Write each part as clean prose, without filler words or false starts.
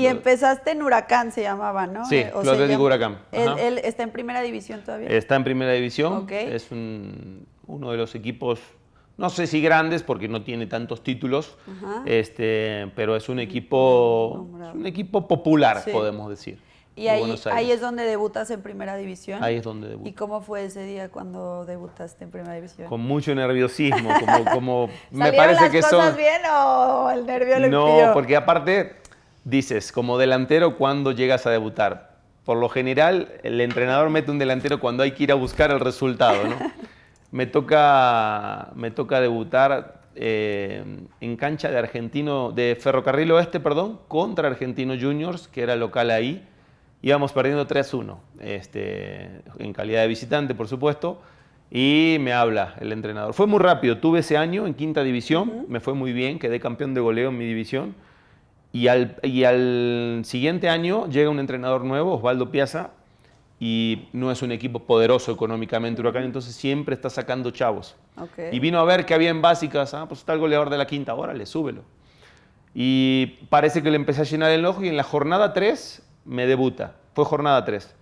Y empezaste en Huracán, se llamaba, ¿no? Sí, Club Atlético Huracán. Él está en primera división todavía. Está en primera división. Okay. Es uno de los equipos, no sé si grandes, porque no tiene tantos títulos, pero es un equipo popular, sí, podemos decir. Y ahí es donde debutas en primera división. Ahí es donde debutas. ¿Y cómo fue ese día cuando debutaste en primera división? Con mucho nerviosismo, como me parece que son. ¿Salieron las cosas bien o el nervio lo impidió? No, porque aparte dices, como delantero, ¿cuándo llegas a debutar? Por lo general, el entrenador mete un delantero cuando hay que ir a buscar el resultado, ¿no? Me toca debutar en cancha de Ferrocarril Oeste, contra Argentino Juniors, que era local ahí. Íbamos perdiendo 3-1, en calidad de visitante, por supuesto, y me habla el entrenador. Fue muy rápido, tuve ese año en quinta división, me fue muy bien, quedé campeón de goleo en mi división, y al siguiente año llega un entrenador nuevo, Osvaldo Piazza, y no es un equipo poderoso económicamente Huracán, entonces siempre está sacando chavos. Okay. Y vino a ver qué había en básicas, pues está el goleador de la quinta, órale, súbelo. Y parece que le empecé a llenar el ojo y en la jornada 3 me debuta, fue jornada 3.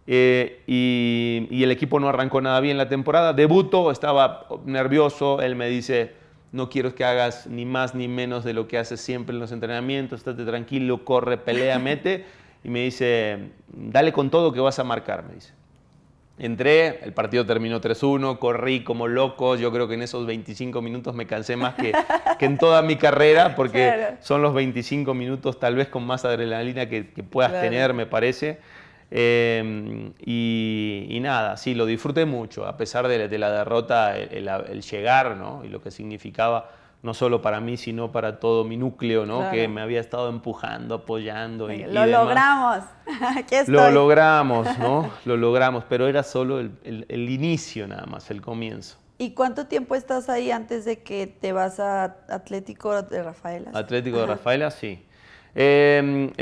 Y el equipo no arrancó nada bien la temporada. Debuto, estaba nervioso, él me dice, no quiero que hagas ni más ni menos de lo que haces siempre en los entrenamientos, estate tranquilo, corre, pelea, mete. Y me dice, dale con todo que vas a marcar, me dice. Entré, el partido terminó 3-1, corrí como loco, yo creo que en esos 25 minutos me cansé más que en toda mi carrera, porque claro, son los 25 minutos tal vez con más adrenalina que puedas claro, tener, me parece. Y nada, sí, lo disfruté mucho, a pesar de la derrota, el llegar, ¿no? Y lo que significaba, no solo para mí, sino para todo mi núcleo, ¿no? Claro. Que me había estado empujando, apoyando. Lo logramos, aquí estoy. Lo logramos, ¿no? Lo logramos, pero era solo el inicio nada más, el comienzo. ¿Y cuánto tiempo estás ahí antes de que te vas a Atlético de Rafaela? Atlético de Rafaela, sí. Me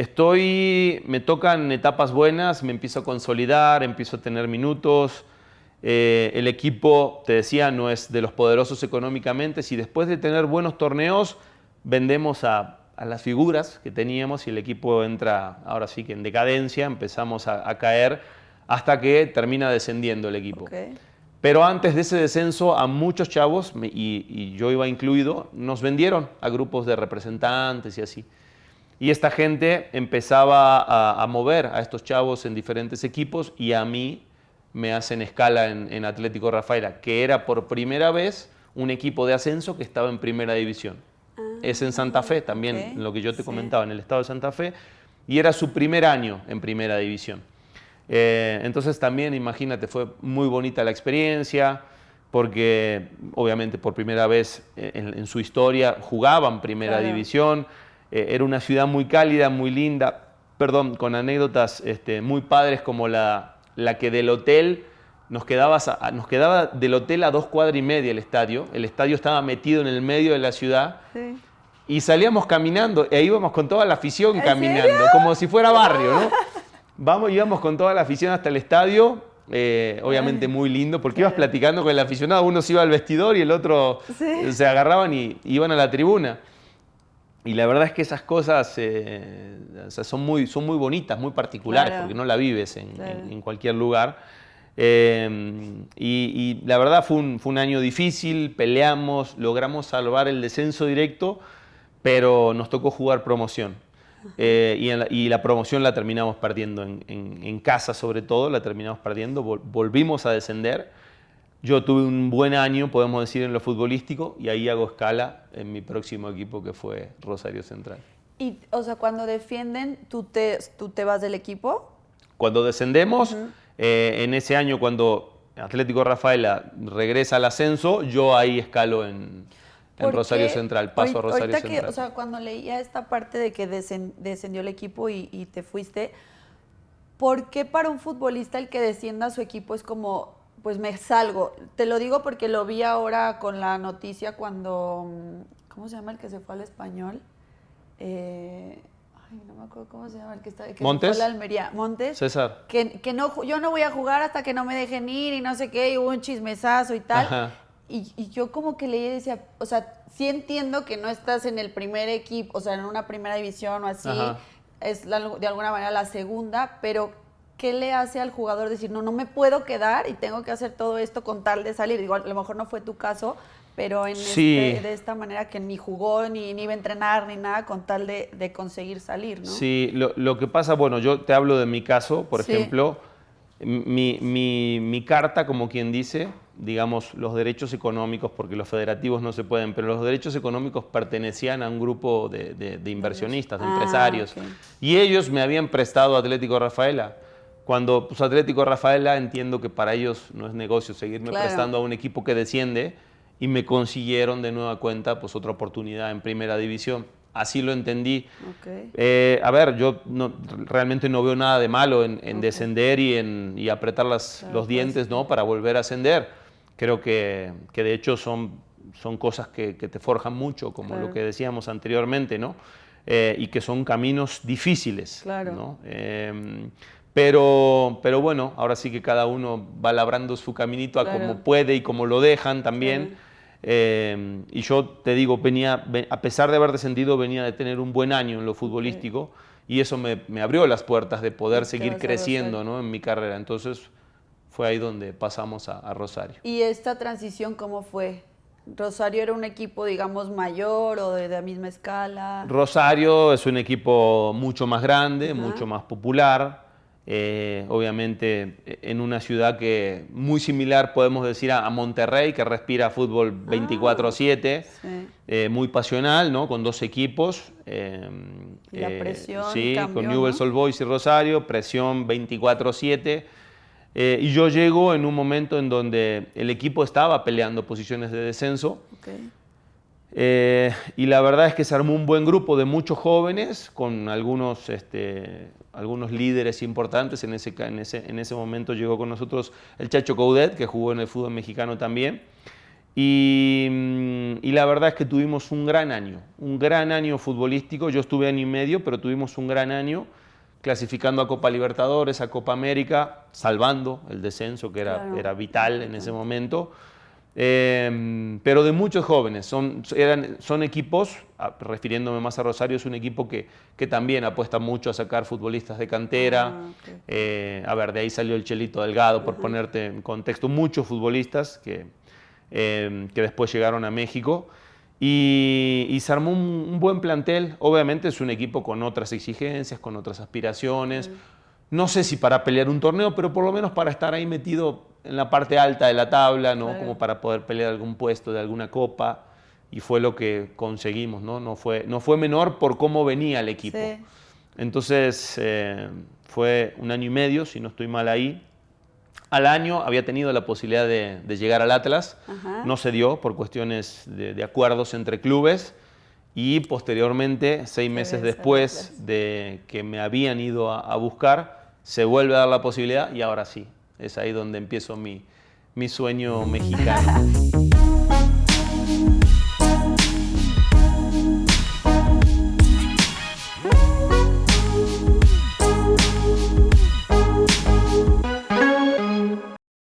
tocan etapas buenas, me empiezo a consolidar, empiezo a tener minutos. El equipo, te decía, no es de los poderosos económicamente. Si después de tener buenos torneos vendemos a las figuras que teníamos y el equipo entra ahora sí que en decadencia, empezamos a caer hasta que termina descendiendo el equipo. Okay. Pero antes de ese descenso a muchos chavos, y yo iba incluido, nos vendieron a grupos de representantes y así. Y esta gente empezaba a mover a estos chavos en diferentes equipos y a mí me hacen escala en Atlético Rafaela, que era por primera vez un equipo de ascenso que estaba en primera división. Es en Santa Fe también, okay, lo que yo te comentaba, en el estado de Santa Fe, y era su primer año en primera división. Entonces también, imagínate, fue muy bonita la experiencia, porque obviamente por primera vez en su historia jugaban primera claro, división. Era una ciudad muy cálida, muy linda, con anécdotas muy padres como la que del hotel, nos quedaba del hotel a 2,5 cuadras el estadio estaba metido en el medio de la ciudad, sí, y salíamos caminando, e íbamos con toda la afición caminando, ¿serio? Como si fuera barrio, ¿no? Íbamos con toda la afición hasta el estadio, obviamente muy lindo, porque ibas platicando con el aficionado, uno se iba al vestidor y el otro sí, se agarraban y iban a la tribuna. Y la verdad es que esas cosas son muy bonitas, muy particulares, claro, porque no la vives en cualquier lugar. Y la verdad fue un año difícil, peleamos, logramos salvar el descenso directo, pero nos tocó jugar promoción. Y la promoción la terminamos perdiendo, en casa sobre todo, la terminamos perdiendo, volvimos a descender. Yo tuve un buen año, podemos decir, en lo futbolístico, y ahí hago escala en mi próximo equipo, que fue Rosario Central. Y, o sea, cuando defienden, ¿tú te vas del equipo? Cuando descendemos, en ese año, cuando Atlético Rafaela regresa al ascenso, yo ahí escalo en Rosario Central, paso a Rosario Central. O sea, cuando leía esta parte de que descendió el equipo y te fuiste, ¿por qué para un futbolista el que descienda a su equipo es como... Pues me salgo? Te lo digo porque lo vi ahora con la noticia cuando... ¿Cómo se llama el que se fue al Español? Ay, no me acuerdo cómo se llama el que está... ¿Montes? Se fue a la Almería. ¿Montes? César. Que no, yo no voy a jugar hasta que no me dejen ir y no sé qué, y hubo un chismesazo y tal. Ajá. Y yo como que leí y decía, o sea, sí entiendo que no estás en el primer equipo, o sea, en una primera división o así. Ajá. es de alguna manera la segunda, pero ¿qué le hace al jugador decir, no me puedo quedar y tengo que hacer todo esto con tal de salir? Digo, a lo mejor no fue tu caso, pero de esta manera que ni jugó, ni iba a entrenar, ni nada, con tal de conseguir salir, ¿no? Sí, lo que pasa, bueno, yo te hablo de mi caso, por ejemplo, mi carta, como quien dice, digamos, los derechos económicos, porque los federativos no se pueden, pero los derechos económicos pertenecían a un grupo de inversionistas, de empresarios, okay. Y ellos me habían prestado a Atlético Rafaela. Cuando pues, Atlético Rafaela, entiendo que para ellos no es negocio seguirme prestando a un equipo que desciende, y me consiguieron de nueva cuenta pues, otra oportunidad en primera división. Así lo entendí. Okay. A ver, yo realmente no veo nada de malo en descender y apretar los dientes, ¿no? Para volver a ascender. Creo que de hecho son cosas que te forjan mucho, como lo que decíamos anteriormente, ¿no? Y que son caminos difíciles, ¿no? Pero bueno, ahora sí que cada uno va labrando su caminito a como puede y como lo dejan también. Y yo te digo, a pesar de haber descendido, venía de tener un buen año en lo futbolístico y eso me abrió las puertas de poder seguir creciendo, ¿no? En mi carrera. Entonces fue ahí donde pasamos a Rosario. ¿Y esta transición cómo fue? ¿Rosario era un equipo, digamos, mayor o de la misma escala? Rosario es un equipo mucho más grande, mucho más popular. Obviamente en una ciudad que muy similar podemos decir a Monterrey, que respira fútbol 24/7, muy pasional, ¿no? Con 2 equipos. Y la presión sí, cambió, con Newell's Old Boys y Rosario, presión 24/7. Y yo llego en un momento en donde el equipo estaba peleando posiciones de descenso. Y la verdad es que se armó un buen grupo de muchos jóvenes, con algunos líderes importantes. En ese momento llegó con nosotros el Chacho Coudet, que jugó en el fútbol mexicano también. Y la verdad es que tuvimos un gran año futbolístico. Yo estuve año y medio, pero tuvimos un gran año, clasificando a Copa Libertadores, a Copa América, salvando el descenso, que era vital en ese momento. Pero de muchos jóvenes, son equipos, refiriéndome más a Rosario, es un equipo que también apuesta mucho a sacar futbolistas de cantera. A ver, de ahí salió el Chelito Delgado, por ponerte en contexto, muchos futbolistas que después llegaron a México y se armó un buen plantel. Obviamente es un equipo con otras exigencias, con otras aspiraciones. No sé si para pelear un torneo, pero por lo menos para estar ahí metido en la parte alta de la tabla, ¿no? Como para poder pelear algún puesto de alguna copa, y fue lo que conseguimos, ¿no? No fue menor por cómo venía el equipo. Entonces fue un año y medio, si no estoy mal ahí. Al año había tenido la posibilidad de llegar al Atlas, no se dio por cuestiones de acuerdos entre clubes, y posteriormente, 6 meses después de que me habían ido a buscar, se vuelve a dar la posibilidad y ahora sí, es ahí donde empiezo mi sueño mexicano.